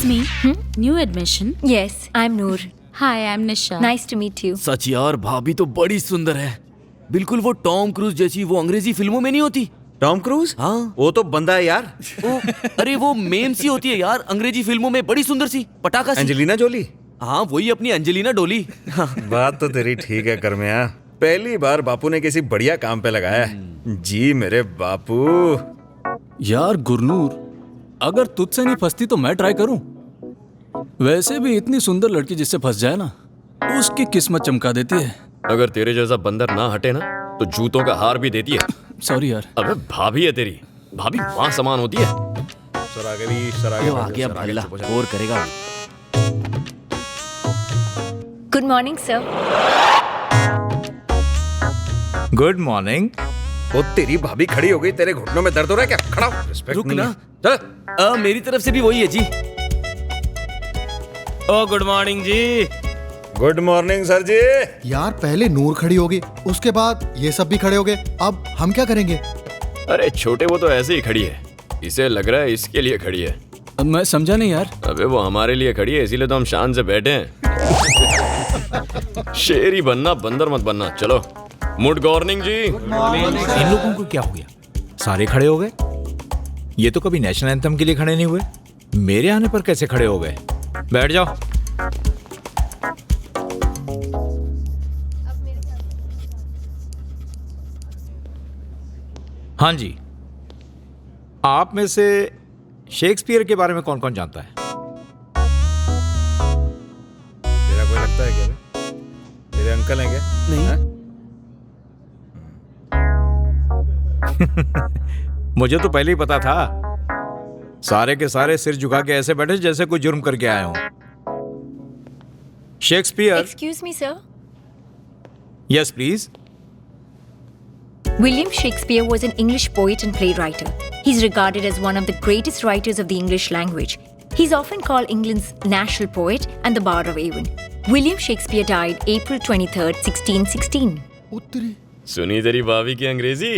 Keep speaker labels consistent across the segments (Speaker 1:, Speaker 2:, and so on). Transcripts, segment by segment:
Speaker 1: Excuse me. New admission.
Speaker 2: Yes, I'm Noor.
Speaker 1: Hi, I'm Nisha.
Speaker 2: Nice to meet you.
Speaker 3: सच यार, भाभी तो बड़ी सुंदर है, बिल्कुल वो टॉम क्रूज जैसी वो अंग्रेजी फिल्मों में नहीं होती।
Speaker 4: Tom cruise?
Speaker 3: हाँ,
Speaker 4: वो तो बंदा है यार।
Speaker 3: अरे वो मेम सी होती है यार अंग्रेजी फिल्मों में, बड़ी सुंदर सी, पटाखा सी।
Speaker 4: Angelina Jolie?
Speaker 3: हाँ, वही अपनी अंजेलिना डोली।
Speaker 4: बात तो तेरी ठीक है करमिया, पहली बार बापू ने किसी बढ़िया काम पे लगाया है। जी मेरे बापू।
Speaker 5: यार गुरनूर, अगर तुझसे नहीं फंसती तो मैं ट्राई करूं। वैसे भी इतनी सुंदर लड़की जिससे फंस जाए ना, उसकी किस्मत चमका देती है।
Speaker 6: अगर तेरे जैसा बंदर ना हटे ना तो जूतों का हार भी देती है।
Speaker 5: सॉरी यार।
Speaker 6: अबे भाभी है तेरी, भाभी माँ समान होती है।
Speaker 3: आ गया भल्ला, और करेगा।
Speaker 2: Good morning, sir.
Speaker 4: Good morning. वो तेरी भाभी खड़ी हो गई, तेरे घुटनों में दर्द हो रहा है क्या? खड़ा हो, रिस्पेक्ट
Speaker 3: रुक
Speaker 4: नहीं
Speaker 3: ना।
Speaker 4: है। चल।
Speaker 3: मेरी तरफ से भी वही है जी।
Speaker 6: ओ गुड मॉर्निंग जी।
Speaker 4: गुड मॉर्निंग सर जी।
Speaker 7: यार पहले नूर खड़ी होगी, उसके बाद ये सब भी खड़े हो गए, अब हम क्या करेंगे?
Speaker 6: अरे छोटे, वो तो ऐसे ही खड़ी है, इसे लग रहा है इसके लिए खड़ी है।
Speaker 5: मैं समझा नहीं यार।
Speaker 6: अबे वो हमारे लिए खड़ी है, इसीलिए तो हम शान से बैठे हैं। शेर ही बनना, बंदर मत बनना। चलो। गुड मॉर्निंग जी।
Speaker 8: इन लोगों को क्या हो गया? सारे खड़े हो गए। ये तो कभी नेशनल एंथम के लिए खड़े नहीं हुए, मेरे आने पर कैसे खड़े हो गए? बैठ जाओ। हाँ जी, आप में से शेक्सपियर के बारे में कौन कौन जानता है?
Speaker 4: तेरा कोई लगता है क्या? तेरे अंकल हैं क्या?
Speaker 3: नहीं।
Speaker 8: मुझे तो पहले ही पता था। सारे के सारे सिर झुका के ऐसे बैठे जैसे कोई जुर्म करके आए हों। Shakespeare.
Speaker 2: Excuse me, sir.
Speaker 8: Yes please.
Speaker 2: William Shakespeare was an English poet and playwright. He's regarded as one of the greatest writers of the English language. He's often called England's national poet and the Bard of Avon. William Shakespeare died April 23rd, 1616.
Speaker 6: सुनी तेरी भाभी की अंग्रेजी?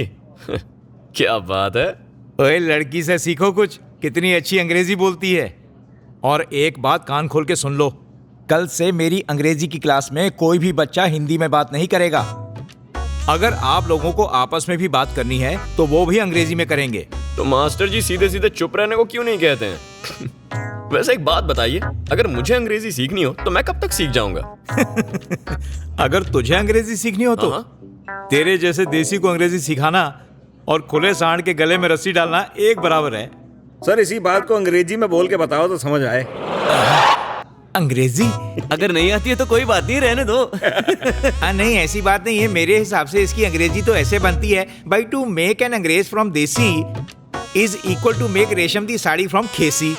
Speaker 6: क्या बात है।
Speaker 8: ओए लड़की से सीखो कुछ, कितनी अच्छी अंग्रेजी बोलती है। और एक बात कान खोल के सुन लो, कल से मेरी अंग्रेजी की क्लास में कोई भी बच्चा हिंदी में बात नहीं करेगा। अगर आप लोगों को आपस में भी बात करनी है तो वो भी अंग्रेजी में करेंगे।
Speaker 6: तो मास्टर जी सीधे सीधे चुप रहने को क्यों नहीं कहते हैं? वैसे एक बात बताइए, अगर मुझे अंग्रेजी सीखनी हो तो मैं कब तक सीख जाऊंगा?
Speaker 8: अगर तुझे अंग्रेजी सीखनी हो तो तेरे जैसे देसी को अंग्रेजी सिखाना और खुले सांड के गले में रस्सी डालना एक बराबर है।
Speaker 4: सर इसी बात को अंग्रेजी में बोल के बताओ तो समझ आए।
Speaker 8: अंग्रेजी
Speaker 3: अगर नहीं आती है तो कोई बात नहीं, रहने दो।
Speaker 8: नहीं ऐसी बात नहीं है। मेरे हिसाब से इसकी अंग्रेजी तो ऐसे बनती है, बाई टू मेक एन अंग्रेज फ्रॉम देसी इज इक्वल टू मेक रेशम दी साड़ी फ्रॉम खेसी।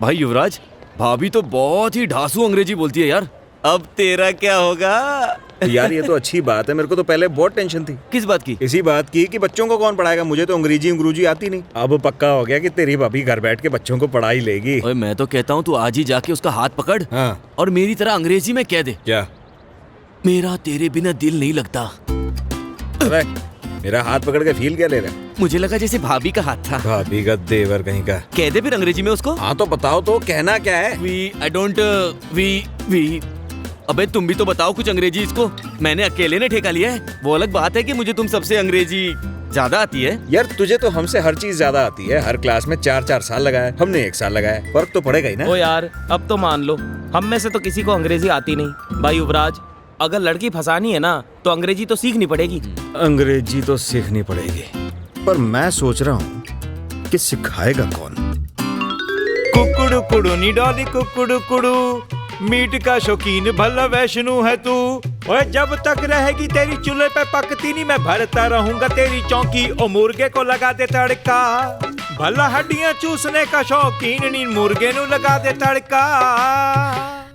Speaker 3: भाई युवराज, भाभी तो बहुत ही ढासू अंग्रेजी बोलती है यार। अब तेरा क्या होगा?
Speaker 4: यार ये तो अच्छी बात है, मेरे को तो पहले बहुत टेंशन थी।
Speaker 3: किस बात की?
Speaker 4: इसी बात की कि बच्चों को कौन पढ़ाएगा, मुझे तो अंग्रेजी आती नहीं। अब पक्का हो गया कि तेरी भाभी घर बैठ के बच्चों को पढ़ा ही लेगी।
Speaker 3: ओए मैं तो कहता हूँ तू आज ही जाके उसका हाथ पकड़।
Speaker 4: हाँ।
Speaker 3: और मेरी तरह अंग्रेजी में कह दे,
Speaker 4: क्या?
Speaker 3: मेरा तेरे बिना दिल नहीं लगता।
Speaker 4: अरे मेरा हाथ पकड़ के फील क्या ले रहा है?
Speaker 3: मुझे लगा जैसे भाभी का हाथ था।
Speaker 4: भाभी का देवर कहीं का।
Speaker 3: कह दे फिर अंग्रेजी में उसको।
Speaker 4: हाँ तो बताओ तो, कहना क्या है?
Speaker 3: वी अबे तुम भी तो बताओ कुछ अंग्रेजी इसको। मैंने अकेले ने ठेका लिया है। वो अलग बात है कि मुझे तुम सबसे अंग्रेजी ज्यादा आती है।
Speaker 4: यार तुझे तो हमसे हर चीज ज्यादा आती है। हर क्लास में 4-4 साल लगाए, हमने 1 साल लगाया, फर्क तो पड़ेगा ही ना।
Speaker 9: ओ यार अब तो मान लो, हम में से तो किसी को अंग्रेजी आती नहीं। भाई युवराज, अगर लड़की फंसानी है ना तो अंग्रेजी तो सीखनी पड़ेगी।
Speaker 4: अंग्रेजी तो सीखनी पड़ेगी, पर मैं सोच रहा हूँ कि सिखाएगा कौन?
Speaker 8: कुकुड़ू कुड़ू नी डॉली कुकुड़ू कुड़ू, मीट का शौकीन भला वैष्णु है तू। ओए जब तक रहेगी तेरी चूल्हे पे पकती नहीं, मैं भरता रहूंगा तेरी चौकी। ओ मुर्गे को लगा दे तड़का, भला हड्डियां चूसने का शौकीन नी, मुर्गे नु लगा दे तड़का।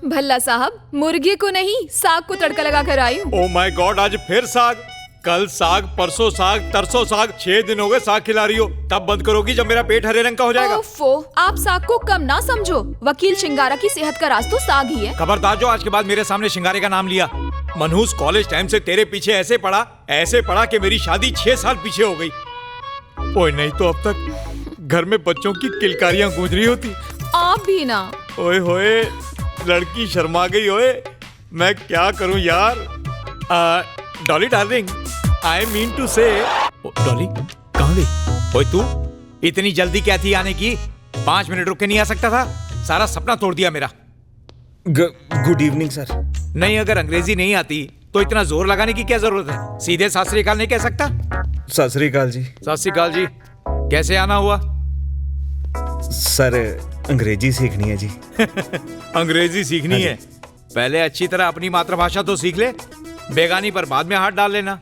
Speaker 10: भल्ला साहब, मुर्गे को नहीं साग को तड़का लगा कर आई हूँ।
Speaker 8: ओ माय गॉड, आज फिर साग। कल साग, परसों साग, तरसों साग, 6 दिन हो गए साग खिला रही हो। तब बंद करोगी जब मेरा पेट हरे रंग का हो जाएगा।
Speaker 10: ओफो, आप साग को कम ना समझो। वकील शिंगारा की सेहत का राज तो साग ही है।
Speaker 8: खबरदार जो आज के बाद मेरे सामने शिंगारे का नाम लिया। मनहूस कॉलेज टाइम से तेरे पीछे ऐसे पड़ा कि मेरी शादी 6 साल पीछे हो गई। ओए नहीं तो अब तक घर में बच्चों की किलकारियां गूंज रही होती।
Speaker 10: आप भी ना।
Speaker 8: ओए होए, लड़की शर्मा गई ओए। मैं क्या करूं यार। Dolly darling, I mean to say. Dolly कहाँ गई? ओए तू, इतनी जल्दी क्या थी आने की? 5 मिनट रुक के नहीं आ सकता था? सारा सपना तोड़ दिया मेरा।
Speaker 4: Good evening sir.
Speaker 8: नहीं, अगर अंग्रेजी नहीं आती तो इतना जोर लगाने की क्या जरूरत है? सीधे सत श्री अकाल नहीं कह सकता?
Speaker 4: सत श्री अकाल जी।
Speaker 8: सत श्री अकाल जी। कैसे आना हुआ?
Speaker 4: सर अंग्रेजी सीखनी है जी।
Speaker 8: अंग्रेजी सीखनी है? पहले अच्छी तरह अपनी मातृभाषा तो सीख ले, बेगानी पर बाद में हाथ डाल लेना।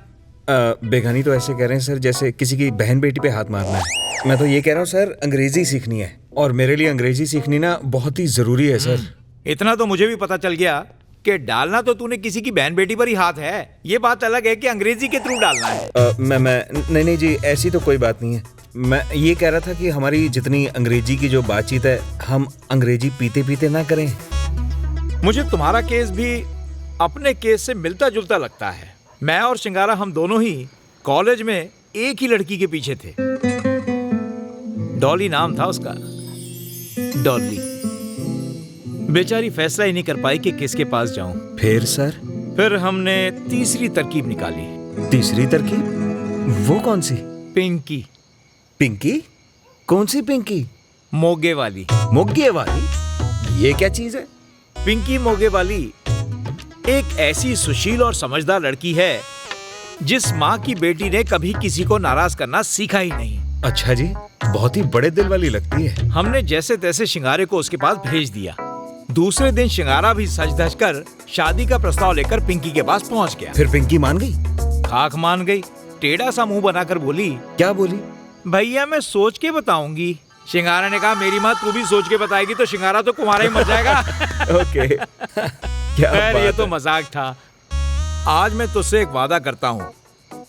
Speaker 4: बेगानी तो ऐसे कह रहे हैं सर जैसे किसी की बहन बेटी पे हाथ मारना है। मैं तो ये कह रहा हूँ सर, अंग्रेजी सीखनी है और मेरे लिए अंग्रेजी सीखनी ना बहुत ही जरूरी है सर।
Speaker 8: इतना तो मुझे भी पता चल गया कि डालना तो तूने किसी की बहन बेटी पर ही हाथ है। ये बात अलग है कि अंग्रेजी के थ्रू डालना है।
Speaker 4: मैं नहीं जी, ऐसी तो कोई बात नहीं है। मैं ये कह रहा था कि हमारी जितनी अंग्रेजी की जो बातचीत है, हम अंग्रेजी पीते पीते ना करें।
Speaker 8: मुझे तुम्हारा केस भी अपने केस से मिलता जुलता लगता है। मैं और शिंगारा हम दोनों ही कॉलेज में एक ही लड़की के पीछे थे। डॉली नाम था उसका। डॉली बेचारी फैसला ही नहीं कर पाई कि किसके पास जाऊं।
Speaker 4: फिर सर?
Speaker 8: फिर हमने तीसरी तरकीब निकाली।
Speaker 4: तीसरी तरकीब? वो कौन सी?
Speaker 8: पिंकी।
Speaker 4: पिंकी? कौन सी पिंकी?
Speaker 8: मोगे वाली।
Speaker 4: मोगे वाली? ये क्या चीज है?
Speaker 8: पिंकी मोगे वाली एक ऐसी सुशील और समझदार लड़की है जिस माँ की बेटी ने कभी किसी को नाराज करना सीखा ही नहीं।
Speaker 4: अच्छा जी, बहुत ही बड़े दिल वाली लगती है।
Speaker 8: हमने जैसे तैसे शिंगारे को उसके पास भेज दिया। दूसरे दिन शिंगारा भी सज धज कर शादी का प्रस्ताव लेकर पिंकी के पास पहुंच गया।
Speaker 4: फिर पिंकी मान गई?
Speaker 8: खाक मान गई। टेढ़ा सा मुंह बनाकर बोली।
Speaker 4: क्या बोली?
Speaker 8: भैया मैं सोच के बताऊंगी। शिंगारा ने कहा मेरी माँ तू भी सोच के बताएगी तो शिंगारा तो कुमारा ही मर जाएगा।
Speaker 4: ओके।
Speaker 8: खैर ये तो मजाक था। आज मैं तुझसे एक वादा करता हूँ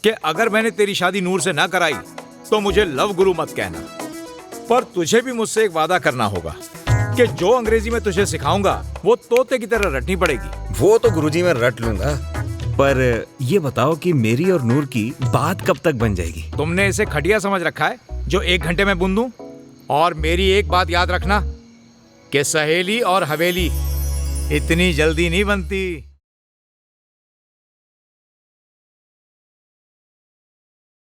Speaker 8: कि अगर मैंने तेरी शादी नूर से ना कराई तो मुझे लव गुरु मत कहना। पर तुझे भी मुझसे एक वादा करना होगा कि जो अंग्रेजी में तुझे सिखाऊंगा वो तोते की तरह रटनी पड़ेगी।
Speaker 4: वो तो गुरुजी मैं रट लूंगा, पर ये बताओ कि मेरी और नूर की बात कब तक बन जाएगी?
Speaker 8: तुमने इसे खटिया समझ रखा है जो 1 घंटे में बुन दूं? और मेरी एक बात याद रखना कि सहेली और हवेली इतनी जल्दी नहीं बनती।